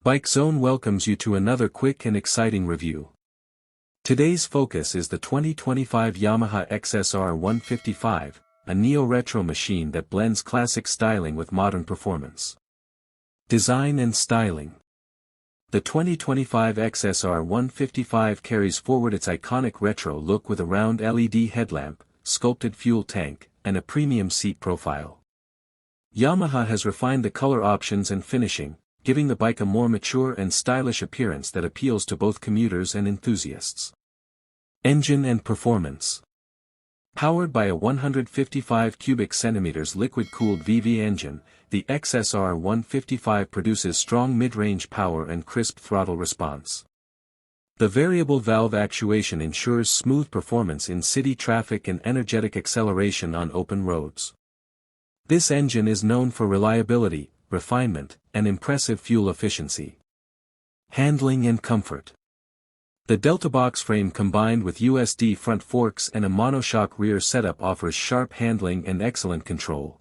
Bike Zone welcomes you to another quick and exciting review. Today's focus is the 2025 Yamaha XSR 155, a neo-retro machine that blends classic styling with modern performance. Design and styling. The 2025 XSR 155 carries forward its iconic retro look with a round LED headlamp, sculpted fuel tank, and a premium seat profile. Yamaha has refined the color options and finishing, giving the bike a more mature and stylish appearance that appeals to both commuters and enthusiasts. Engine and performance. Powered by a 155 cubic centimeters liquid-cooled VV engine, the XSR 155 produces strong mid-range power and crisp throttle response. The variable valve actuation ensures smooth performance in city traffic and energetic acceleration on open roads. This engine is known for reliability, refinement, and impressive fuel efficiency. Handling and comfort. The Delta box frame combined with USD front forks and a monoshock rear setup offers sharp handling and excellent control.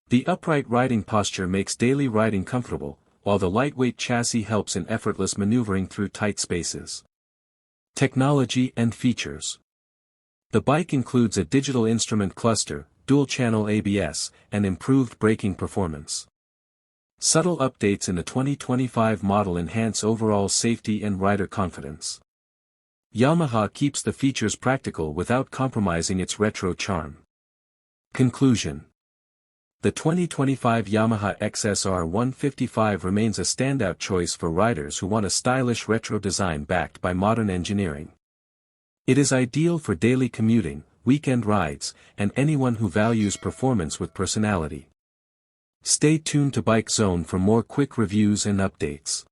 The upright riding posture makes daily riding comfortable, while the lightweight chassis helps in effortless maneuvering through tight spaces. Technology and features. The bike includes a digital instrument cluster, dual-channel ABS, and improved braking performance. Subtle updates in the 2025 model enhance overall safety and rider confidence. Yamaha keeps the features practical without compromising its retro charm. Conclusion. The 2025 Yamaha XSR 155 remains a standout choice for riders who want a stylish retro design backed by modern engineering. It is ideal for daily commuting, weekend rides, and anyone who values performance with personality. Stay tuned to Bike Zone for more quick reviews and updates.